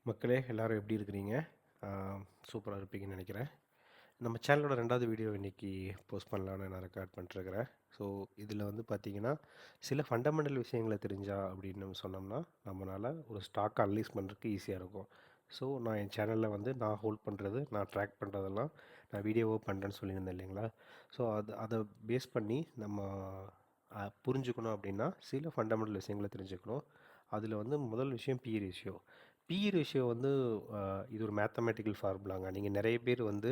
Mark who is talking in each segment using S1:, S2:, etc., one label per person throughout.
S1: மக்களே எல்லாரும் எப்படி இருக்கிறீங்க? சூப்பராக இருப்பீங்கன்னு நினைக்கிறேன். நம்ம சேனலோட 2வது வீடியோ இன்னைக்கு போஸ்ட் பண்ணலான்னு நான் ரெக்கார்ட் பண்ணிட்டுருக்கிறேன். ஸோ இதில் வந்து பார்த்தீங்கன்னா, சில ஃபண்டமெண்டல் விஷயங்கள தெரிஞ்சா அப்படின்னு நம்ம சொன்னோம்னா, நம்மளால ஒரு ஸ்டாக் அனலைஸ் பண்ணுறதுக்கு ஈஸியாக இருக்கும். ஸோ நான் என் சேனலில் வந்து நான் ஹோல்ட் பண்ணுறது, நான் ட்ராக் பண்ணுறதெல்லாம் நான் வீடியோவோ பண்ணுறேன்னு சொல்லியிருந்தேன் இல்லைங்களா? ஸோ அதை பேஸ் பண்ணி நம்ம புரிஞ்சுக்கணும் அப்படின்னா, சில ஃபண்டமெண்டல் விஷயங்கள தெரிஞ்சுக்கணும். அதில் வந்து முதல் விஷயம் பி ரேஷியோ. பி ரேஷியோ வந்து இது ஒரு மேத்தமேட்டிக்கல் ஃபார்முலாங்க. நீங்கள் நிறைய பேர் வந்து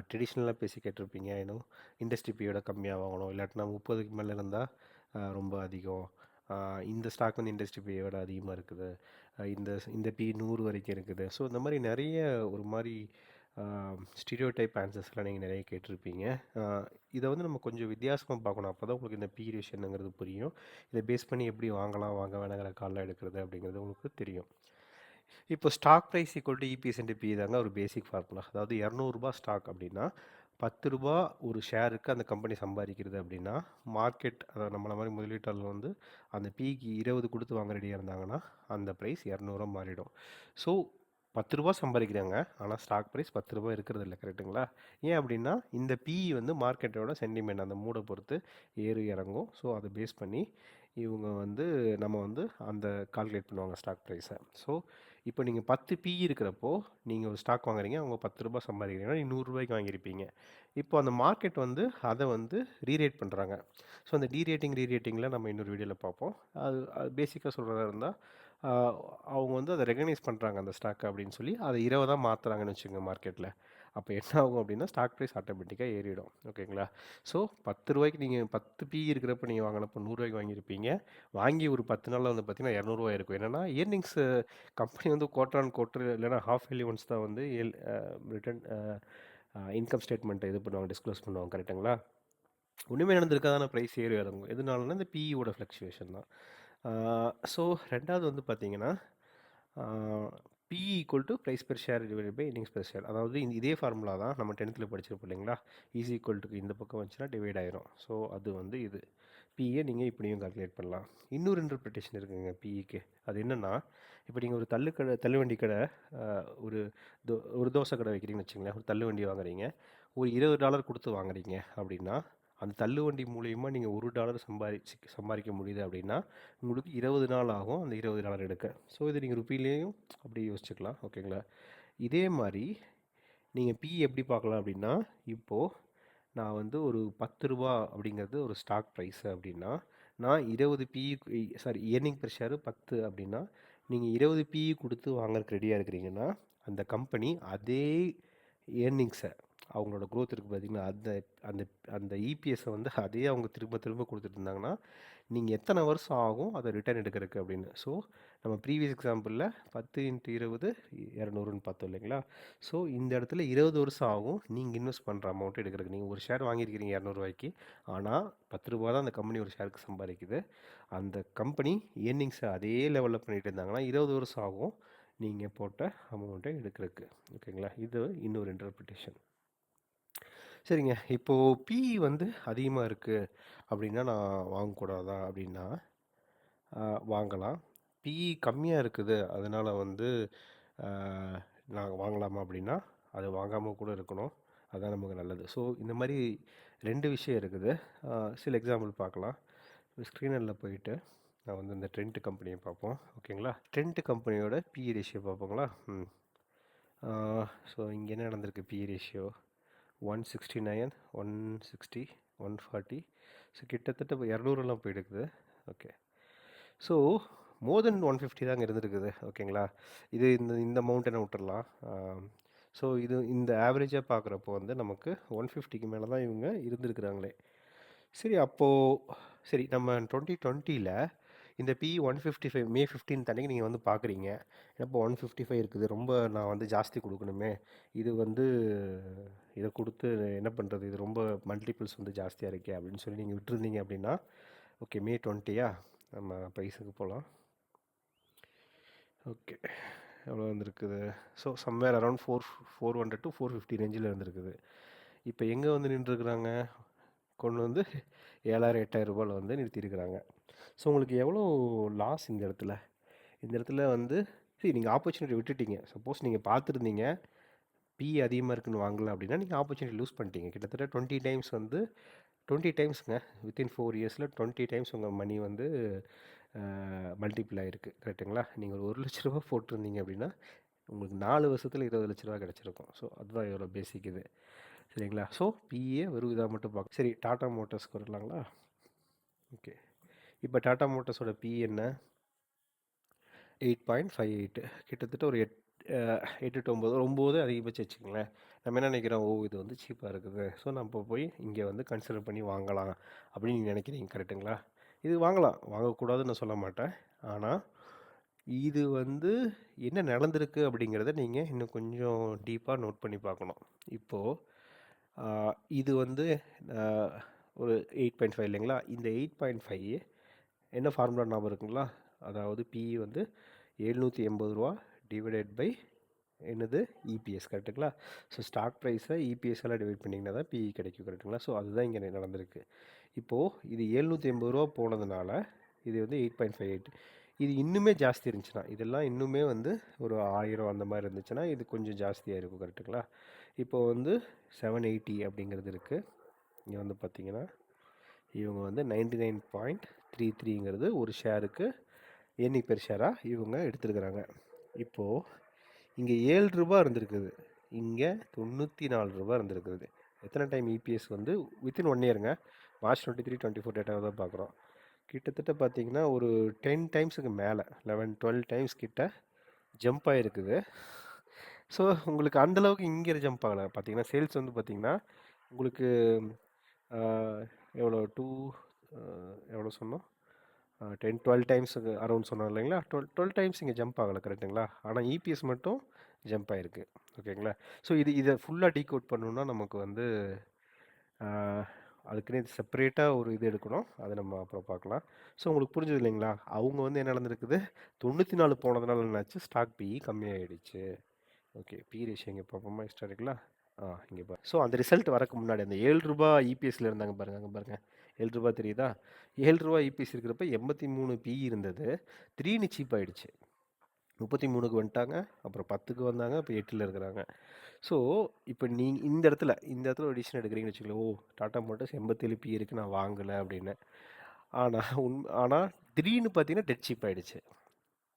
S1: ட்ரெடிஷ்னலாக பேசி கேட்டிருப்பீங்க. இண்டஸ்ட்ரி பியோட கம்மியாக வாங்கணும், இல்லாட்டினா 30க்கு மேலே இருந்தால் ரொம்ப அதிகம். இந்த ஸ்டாக் வந்து இண்டஸ்ட்ரி பியோட அதிகமாக இருக்குது. இந்த இந்த பி 100 வரைக்கும் இருக்குது. ஸோ இந்த மாதிரி நிறைய ஒரு மாதிரி ஸ்டீரியோ டைப் ஆன்சர்ஸ்லாம் நீங்கள் நிறைய கேட்டிருப்பீங்க. இதை வந்து நம்ம கொஞ்சம் வித்தியாசமாக பார்க்கணும். அப்போ தான் உங்களுக்கு இந்த பி ரேஷியோங்கிறது புரியும். இதை பேஸ் பண்ணி எப்படி வாங்கலாம் வாங்க வேணாங்கிற கால்லாம் எடுக்கிறது அப்படிங்கிறது உங்களுக்கு தெரியும். இப்போ stock price equal to EPS into P தாங்க ஒரு பேசிக் ஃபார்முலா. அதாவது ரூ. 200 ஸ்டாக் அப்படின்னா ரூ. 10 ஒரு ஷேருக்கு அந்த கம்பெனி சம்பாதிக்கிறது அப்படின்னா, மார்க்கெட் அதாவது நம்மள மாதிரி முதலீட்டாளர்கள் வந்து அந்த பிக்கு 20 கொடுத்து வாங்க ரெடியாக இருந்தாங்கன்னா அந்த ப்ரைஸ் 200 மாறிடும். ஸோ ரூ. 10 சம்பாதிக்கிறாங்க, ஆனால் ஸ்டாக் ப்ரைஸ் ரூ. 10 இருக்கிறது இல்லை. கரெக்டுங்களா? ஏன் அப்படின்னா இந்த பிஇ வந்து மார்க்கெட்டோட சென்டிமெண்ட் அந்த மூடை பொறுத்து ஏறு இறங்கும். ஸோ அதை பேஸ் பண்ணி இவங்க வந்து நம்ம வந்து அந்த கால்குலேட் பண்ணுவாங்க ஸ்டாக் ப்ரைஸை. ஸோ இப்போ நீங்கள் 10 பிஇ இருக்கிறப்போ நீங்கள் ஒரு ஸ்டாக் வாங்குறீங்க, அவங்க ரூ. 10 சம்பாதிக்கிறீங்கன்னா நீங்கள் ரூ. 100 வாங்கியிருப்பீங்க. இப்போ அந்த மார்க்கெட் வந்து அதை வந்து ரீரேட் பண்ணுறாங்க. ஸோ அந்த ரீரேட்டிங்கில் நம்ம இன்னொரு வீடியோவில் பார்ப்போம். அது அது பேசிக்காக சொல்கிறதா இருந்தால் அவங்க வந்து அதை ரெகனைஸ் பண்ணுறாங்க அந்த ஸ்டாக் அப்படின்னு சொல்லி அதை 20 மாற்றுறாங்கன்னு வச்சுக்கோங்க மார்க்கெட்டில். அப்போ என்ன ஆகும் அப்படின்னா ஸ்டாக் ப்ரைஸ் ஆட்டோமேட்டிக்காக ஏறிடும். ஓகேங்களா? ஸோ ரூ. 10 நீங்கள் 10 பிஇ இருக்கிறப்ப நீங்கள் வாங்கினப்போ ரூ. 100 வாங்கியிருப்பீங்க. வாங்கி ஒரு 10 நாளில் வந்து பார்த்தீங்கன்னா ரூ. 200 இருக்கும். என்னென்னா இயர்னிங்ஸ் கம்பெனி வந்து குவார்டர் ஆன் குவார்டர் இல்லைனா ஹாஃப் இயர்லி ஒன்ஸ் தான் வந்து ரிட்டர்ன் இன்கம் ஸ்டேட்மெண்ட்டை இது பண்ணுவாங்க, டிஸ்க்ளோஸ் பண்ணுவாங்க. கரெக்டுங்களா? ஒன்றுமே நடந்திருக்காதான ப்ரைஸ் ஏறி இறங்கும். எதனாலனா இந்த பிஇயோட ஃப்ளக்சுவேஷன் தான். ஸோ 2வது வந்து பார்த்தீங்கன்னா PE equal to price per share divided by earnings per share. அதாவது இதே ஃபார்முலா தான் நம்ம 10th படிச்சிருப்போம் இல்லைங்களா? ஈஸ் ஈக்குவல் டு இந்த பக்கம் வந்துச்சுன்னா டிவைட் ஆயிரும். ஸோ அது வந்து இது பிஏ நீங்கள் இப்படியும் கால்குலேட் பண்ணலாம். இன்னொரு இன்டர்பிரிட்டேஷன் இருக்குங்க பிஇக்கு. அது என்னென்னா, இப்போ நீங்கள் ஒரு தள்ளுவண்டி கடை ஒரு ஒரு தோசை கடை வைக்கிறீங்கன்னு வச்சுங்களேன். ஒரு தள்ளுவண்டி வாங்குறீங்க, ஒரு $20 கொடுத்து வாங்குறீங்க அப்படின்னா, அந்த தள்ளுவண்டி மூலியமாக நீங்கள் $1 சம்பாதிக்க முடியுது அப்படின்னா உங்களுக்கு 20 நாள் ஆகும் அந்த $20 எடுக்க. ஸோ இது நீங்கள் ருப்பிலேயும் அப்படி யோசிச்சுக்கலாம். ஓகேங்களா? இதே மாதிரி நீங்கள் பிஇ எப்படி பார்க்கலாம் அப்படின்னா, இப்போது நான் வந்து ஒரு ரூ. 10 அப்படிங்கிறது ஒரு ஸ்டாக் ப்ரைஸ் அப்படின்னா, நான் 20 பிஇ இயர்னிங் பெர் ஷேர் 10 அப்படின்னா, நீங்கள் 20 பிஇ கொடுத்து வாங்குறதுக்கு ரெடியாக இருக்கிறீங்கன்னா, அந்த கம்பெனி அதே இயர்னிங்ஸை அவங்களோட க்ரோத் இருக்குது பார்த்தீங்களா, அந்த அந்த அந்த இபிஎஸ்ஸை வந்து அதே அவங்க திரும்ப திரும்ப கொடுத்துட்டு இருந்தாங்கன்னா, நீங்கள் எத்தனை வருஷம் ஆகும் அதை ரிட்டர்ன் எடுக்கிறதுக்கு அப்படின்னு. ஸோ நம்ம ப்ரீவியஸ் எக்ஸாம்பிளில் 10 × 20 200ன்னு பார்த்தோம் இல்லைங்களா? ஸோ இந்த இடத்துல 20 வருஷம் ஆகும் நீங்கள் இன்வெஸ்ட் பண்ணுற அமௌண்ட்டு எடுக்கிறதுக்கு. நீங்கள் ஒரு ஷேர் வாங்கியிருக்கிறீங்க ரூ. 200, ஆனால் ரூ. 10 தான் அந்த கம்பெனி ஒரு ஷேருக்கு சம்பாதிக்குது. அந்த கம்பெனி இயர்னிங்ஸை அதே லெவலில் பண்ணிட்டு இருந்தாங்கன்னா 20 வருஷம் ஆகும் நீங்கள் போட்ட அமௌண்ட்டை எடுக்கிறதுக்கு. ஓகேங்களா? இது இன்னொரு இன்டர்பிரிட்டேஷன். சரிங்க. இப்போது பிஇ வந்து அதிகமாக இருக்குது அப்படின்னா நான் வாங்கக்கூடாதா அப்படின்னா, வாங்கலாம். பிஇ கம்மியாக இருக்குது அதனால் வந்து நாங்கள் வாங்கலாமா அப்படின்னா, அது வாங்காமல் கூட இருக்கணும். அதுதான் நமக்கு நல்லது. ஸோ இந்த மாதிரி 2 விஷயம் இருக்குது. சில எக்ஸாம்பிள் பார்க்கலாம். ஸ்க்ரீனரில் போயிட்டு நான் வந்து இந்த ட்ரெண்ட் கம்பெனியை பார்ப்போம். ஓகேங்களா? ட்ரெண்ட் கம்பெனியோட பிஇ ரேஷியோ பார்ப்போங்களா? ஸோ இங்கே என்ன நடந்திருக்கு? BE ratio 169, 160, 140. ஸோ கிட்டத்தட்ட இப்போ 200 போயிடுக்குது. ஓகே. ஸோ மோர் தென் 150 தாங்க இருந்திருக்குது. ஓகேங்களா? இது இந்த இந்த அமௌண்ட்டை விட்டுடலாம். ஸோ இது இந்த ஆவரேஜாக பார்க்குறப்போ வந்து நமக்கு 150க்கு மேலே தான் இவங்க இருந்திருக்கிறாங்களே. சரி அப்போது சரி நம்ம 2020ல் இந்த பிஇ 155 மே 15 அன்னைக்கு நீங்கள் வந்து பார்க்குறீங்க. இப்போ 155 இருக்குது, ரொம்ப நான் வந்து ஜாஸ்தி கொடுக்கணுமே, இது வந்து இதை கொடுத்து என்ன பண்ணுறது, இது ரொம்ப மல்டிபிள்ஸ் வந்து ஜாஸ்தியாக இருக்கே அப்படின்னு சொல்லி நீங்கள் விட்டுருந்தீங்க அப்படின்னா, ஓகே மே 20 நம்ம ப்ரைஸுக்கு போகலாம். ஓகே எவ்வளோ வந்துருக்குது? ஸோ சம்வேர் அரௌண்ட் 400 to 450 ரேஞ்சில் இருந்திருக்குது. இப்போ எங்கே வந்து நின்றுருக்குறாங்க? கொண்டு வந்து 7,000 8,000 வந்து நிறுத்தியிருக்கிறாங்க. ஸோ உங்களுக்கு எவ்வளோ லாஸ் இந்த இடத்துல? இந்த இடத்துல வந்து சரி, நீங்கள் ஆப்பர்ச்சுனிட்டி விட்டுட்டீங்க. சப்போஸ் நீங்கள் பார்த்துருந்தீங்க பிஇ அதிகமாக இருக்குன்னு வாங்கல அப்படின்னா நீங்கள் ஆப்பர்ச்சுனிட்டி லூஸ் பண்ணிட்டீங்க. கிட்டத்தட்ட 20 டைம்ஸ் வந்து 20 டைம்ஸுங்க. வித்தின் 4 இயர்ஸில் 20 டைம்ஸ் உங்கள் மணி வந்து மல்டிபிள் ஆகிருக்கு. கரெக்டுங்களா? நீங்கள் ஒரு ரூ. 1,00,000 போட்டிருந்தீங்க அப்படின்னா உங்களுக்கு 4 வருஷத்தில் ரூ. 20,00,000 கிடச்சிருக்கும். ஸோ அதுதான் எவ்வளோ பேசிக் இது. சரிங்களா? ஸோ பிஇஏ வெறும் இதாக மட்டும் பார்க்க. சரி, டாடா மோட்டார்ஸ்க்கு வரலாங்களா? ஓகே. இப்போ டாடா மோட்டார்ஸோட பிஇ என்ன? 8.58. கிட்டத்தட்ட ஒரு 8 to 9, ஒரு 9 அதிகபட்சம் வச்சுக்கங்களேன். நம்ம என்ன நினைக்கிறோம், ஓ இது வந்து சீப்பாக இருக்குது, ஸோ நம்ம போய் இங்கே வந்து கன்சிடர் பண்ணி வாங்கலாம் அப்படின்னு நீங்கள் நினைக்கிறீங்க. கரெக்டுங்களா? இது வாங்கலாம், வாங்கக்கூடாதுன்னு நான் சொல்ல மாட்டேன். ஆனால் இது வந்து என்ன நடந்திருக்கு அப்படிங்கிறத நீங்கள் இன்னும் கொஞ்சம் டீப்பாக நோட் பண்ணி பார்க்கணும். இப்போது இது வந்து ஒரு 8.5 இல்லைங்களா? இந்த 8.5 என்ன ஃபார்முலா ஞாபகம் இருக்குங்களா? அதாவது பிஇ வந்து ரூ. 780 டிவைடட் பை என்னது இபிஎஸ். கரெக்டுங்களா? ஸோ ஸ்டாக் ப்ரைஸை இபிஎஸ்ஸால் டிவைட் பண்ணிங்கன்னா தான் பிஇ கிடைக்கும். கரெக்டுங்களா? ஸோ அதுதான் இங்கே நடந்திருக்கு. இப்போது இது ரூ. 780 போனதுனால இது வந்து 8.58. இது இன்னுமே ஜாஸ்தி இருந்துச்சுன்னா, இதெல்லாம் இன்னுமே வந்து ஒரு 1000 அந்த மாதிரி இருந்துச்சுன்னா இது கொஞ்சம் ஜாஸ்தியாக இருக்கும். கரெக்டுங்களா? இப்போ வந்து 780 அப்படிங்கிறது இருக்குது. இங்கே வந்து பார்த்தீங்கன்னா இவங்க வந்து 99.33ங்கிறது ஒரு ஷேருக்கு ஏர்னிங் பெர் ஷேராக இவங்க எடுத்துருக்குறாங்க. இப்போது இங்கே ரூ. 7 இருந்திருக்குது, இங்கே ரூ. 94 இருந்திருக்குது. எத்தனை டைம் இபிஎஸ் வந்து வித்தின் 1 இயருங்க, March 23, 24 டேட்டாவை தான் பார்க்குறோம். கிட்டத்தட்ட பார்த்தீங்கன்னா ஒரு 10 டைம்ஸுக்கு மேலே 11-12 டைம்ஸ் கிட்ட ஜம்ப் ஆகிருக்குது. ஸோ உங்களுக்கு அந்தளவுக்கு இங்கே ஜம்ப் ஆகலை. பார்த்தீங்கன்னா சேல்ஸ் வந்து பார்த்தீங்கன்னா உங்களுக்கு எவ்வளோ எவ்வளோ சொன்னோம், 10-12 டைம்ஸுக்கு அரௌண்ட் சொன்னோம் இல்லைங்களா? 12 டைம்ஸ் இங்கே ஜம்ப் ஆகலை. கரெக்டுங்களா? ஆனால் இபிஎஸ் மட்டும் ஜம்ப் ஆகிருக்கு. ஓகேங்களா? ஸோ இதை ஃபுல்லாக டீகோட் பண்ணணுன்னா நமக்கு வந்து அதுக்குன்னே செப்பரேட்டாக ஒரு இது எடுக்கணும். அதை நம்ம அப்புறம் பார்க்கலாம். ஸோ உங்களுக்கு புரிஞ்சது இல்லைங்களா? அவங்க வந்து என்ன நடந்திருக்குது, 94 போனதுனால என்னாச்சு, ஸ்டாக் பிஇ கம்மியாகிடுச்சு. ஓகே, பி ரேஷியோ இங்கே பார்ப்போமா ஹிஸ்டாரிக்கலா? இங்கே பாருங்க. ஸோ அந்த ரிசல்ட் வரக்கு முன்னாடி அந்த ரூ. 7 இபிஎஸ்ல இருந்தாங்க பாருங்கள். அங்கே பாருங்கள், ரூ. 7 தெரியுதா? ரூ. 7 இபிஎஸ் இருக்கிறப்ப 83 பிஇ இருந்தது. திடீர்னு சீப் ஆகிடுச்சு. 33க்கு வந்துட்டாங்க, அப்புறம் 10க்கு வந்தாங்க, இப்போ 8ல் இருக்கிறாங்க. ஸோ இப்போ நீங்கள் இந்த இடத்துல ஒரு டிசிஷன் எடுக்கிறீங்கன்னு வச்சுக்கோங்களேன், ஓ டாடா மோட்டர்ஸ் 87 பிஇ இருக்குது, நான் வாங்கலை அப்படின்னு. ஆனால் திடீர்னு பார்த்தீங்கன்னா டெட் சீப் ஆகிடுச்சு.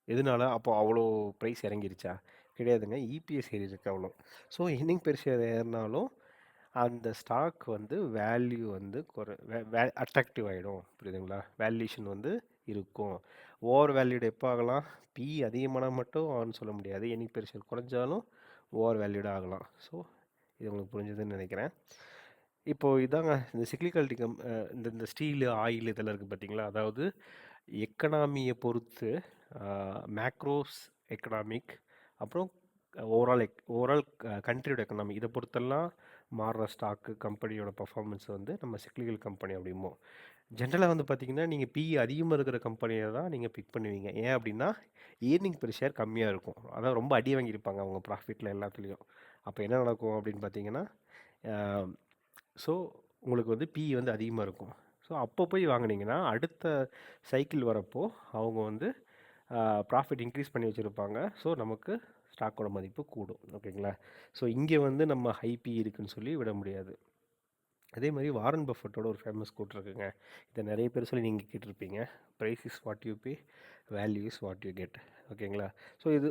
S1: எதனால? அப்போ அவ்வளோ ப்ரைஸ் இறங்கிருச்சா? கிடையாதுங்க, இபிஎஸ் ஏறி இருக்கு அவ்வளோ. ஸோ இன்னிங் பெர் ஷேர் ஏறினாலும் அந்த ஸ்டாக் வந்து வேல்யூ வந்து அட்ராக்டிவ் ஆகிடும். புரியுதுங்களா? வேல்யூஷன் வந்து இருக்கும். ஓவர் வேல்யூடு எப்போ ஆகலாம்? பிஇ அதிகமானால் மட்டும் ஆகும்னு சொல்ல முடியாது. இன்னிங் பெர் ஷேர் குறைஞ்சாலும் ஓவர் வேல்யூடாக ஆகலாம். ஸோ இது உங்களுக்கு புரிஞ்சதுன்னு நினைக்கிறேன். இப்போது இதாங்க இந்த சிக்லிகாலிட்டி இந்த ஸ்டீலு, ஆயில் இதெல்லாம் இருக்குது பார்த்தீங்களா? அதாவது எக்கனாமியை பொறுத்து மேக்ரோஸ் எக்கனாமிக், அப்புறம் ஓவரால் கண்ட்ரியோட எக்கனாமி, இதை பொறுத்தெல்லாம் மாறுற ஸ்டாக்கு கம்பெனியோட பர்ஃபார்மன்ஸ் வந்து நம்ம சிக்லிக்கல் கம்பெனி அப்படிமோ. ஜென்ரலாக வந்து பார்த்திங்கன்னா நீங்கள் பிஇ அதிகமாக இருக்கிற கம்பெனியை தான் நீங்கள் பிக் பண்ணுவீங்க. ஏன் அப்படின்னா ஏர்னிங் பெர் ஷேர் கம்மியாக இருக்கும். அதான் ரொம்ப அடி வாங்கியிருப்பாங்க அவங்க ப்ராஃபிட்டில் எல்லாத்துலேயும். அப்போ என்ன நடக்கும் அப்படின்னு பார்த்தீங்கன்னா, ஸோ உங்களுக்கு வந்து பிஇ வந்து அதிகமாக இருக்கும். ஸோ அப்போ போய் வாங்கினீங்கன்னா அடுத்த சைக்கிள் வரப்போ அவங்க வந்து ப்ராஃபிட் இன்க்ரீஸ் பண்ணி வச்சுருப்பாங்க. ஸோ நமக்கு ஸ்டாக்கோட மதிப்பு கூடும். ஓகேங்களா? ஸோ இங்கே வந்து நம்ம ஹை பிஇ இருக்குன்னு சொல்லி விட முடியாது. அதே மாதிரி வாரன் பஃபட்டோட ஒரு ஃபேமஸ் கோட் இருக்குங்க. இதை நிறைய பேர் சொல்லி நீங்கள் கேட்டிருப்பீங்க, price is what you pay, value is what you get. ஓகேங்களா? ஸோ இது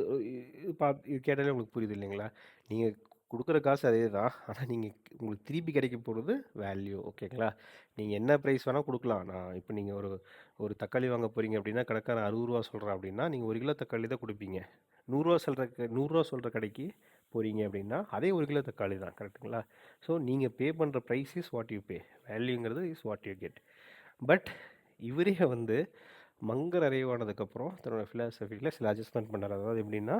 S1: கேட்டாலே உங்களுக்கு புரியுது இல்லைங்களா? நீங்கள் கொடுக்குற காசு அதே தான், ஆனால் நீங்கள் உங்களுக்கு திருப்பி கிடைக்க போகிறது வேல்யூ. ஓகேங்களா? நீங்கள் என்ன ப்ரைஸ் வேணால் கொடுக்கலாம். நான் இப்போ நீங்கள் ஒரு தக்காளி வாங்க போகிறீங்க அப்படின்னா கடைக்காரன் 60 சொல்கிறேன் அப்படின்னா நீங்கள் 1 கிலோ தக்காளி தான் கொடுப்பீங்க. 100 சொல்கிற கடைக்கு போகிறீங்க அப்படின்னா அதே 1 கிலோ தக்காளி தான். கரெக்டுங்களா? ஸோ நீங்கள் பே பண்ணுற price is what you pay, வேல்யூங்கிறது is what you get. But இவரே வந்து மங்கர் அரைவானதுக்கப்புறம் தன்னோட ஃபிலாசபியில் சில அட்ஜஸ்ட்மெண்ட் பண்ணார். அதாவது எப்படின்னா,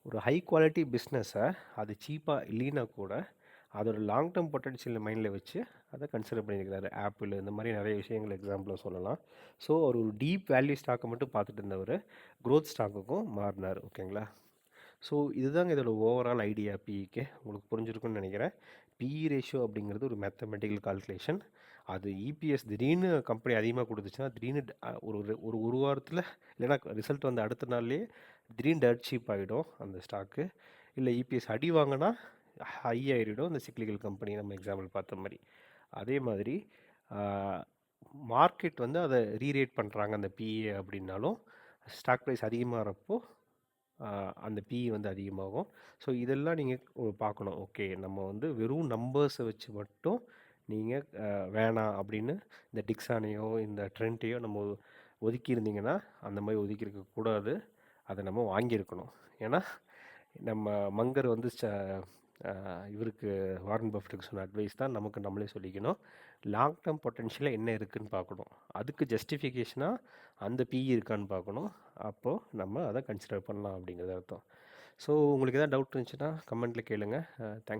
S1: ஒரு ஹை குவாலிட்டி பிஸ்னஸை அது சீப்பாக இல்லைன்னா கூட அதோட லாங் டேர்ம் பொட்டன்ஷியல் மைண்டில் வச்சு அதை கன்சிடர் பண்ணியிருக்கிறாரு. ஆப்பிள் இந்த மாதிரி நிறைய விஷயங்கள் எக்ஸாம்பிளாக சொல்லலாம். ஸோ ஒரு டீப் வேல்யூ ஸ்டாக்கை மட்டும் பார்த்துட்டு இருந்தவர் க்ரோத் ஸ்டாக்குக்கும் மாறினார். ஓகேங்களா? ஸோ இதுதாங்க இதோட ஓவரால் ஐடியா பிஇக்கு. உங்களுக்கு புரிஞ்சிருக்குன்னு நினைக்கிறேன். பிஇ ரேஷியோ அப்படிங்கிறது ஒரு மேத்தமெட்டிக்கல் கால்குலேஷன். அது இபிஎஸ் திடீர்னு கம்பெனி அதிகமாக கொடுத்துச்சுன்னா திடீர்னு ஒரு ஒரு ஒரு வாரத்தில் இல்லைனா ரிசல்ட் வந்து அடுத்த நாள்லேயே திடீர்னு டர்ட் சீப் ஆகிடும் அந்த ஸ்டாக்கு. இல்லை இபிஎஸ் அடி வாங்கினா ஹை ஆகிடும் இந்த சிக்லிக்கல் கம்பெனி நம்ம எக்ஸாம்பிள் பார்த்த மாதிரி. அதே மாதிரி மார்க்கெட் வந்து அதை ரீரேட் பண்ணுறாங்க அந்த பிஏ அப்படின்னாலும் ஸ்டாக் ப்ரைஸ் அதிகமாகிறப்போ அந்த பிஇ வந்து அதிகமாகும். ஸோ இதெல்லாம் நீங்கள் பார்க்கணும். ஓகே, நம்ம வந்து வெறும் நம்பர்ஸை வச்சு மட்டும் நீங்கள் வேணாம் அப்படின்னு இந்த டிக்ஸானையோ இந்த ட்ரெண்ட்டையோ நம்ம ஒதுக்கியிருந்தீங்கன்னா அந்த மாதிரி ஒதுக்கியிருக்க கூடாது. அதை நம்ம வாங்கியிருக்கணும். ஏன்னா நம்ம மங்கர் வந்து இவருக்கு வாரன் பஃபெட்டுக்கு சொன்ன அட்வைஸ் தான் நமக்கு நம்மளே சொல்லிக்கணும். லாங் டேர்ம் பொட்டென்ஷியலாக என்ன இருக்குதுன்னு பார்க்கணும். அதுக்கு ஜஸ்டிஃபிகேஷனாக அந்த பிஇ இருக்கான்னு பார்க்கணும். அப்போது நம்ம அதை கன்சிடர் பண்ணலாம் அப்படிங்கிறது அர்த்தம். ஸோ உங்களுக்கு எதாவது டவுட் இருந்துச்சுன்னா கமெண்ட்டில் கேளுங்கள். தேங்க்ஸ்.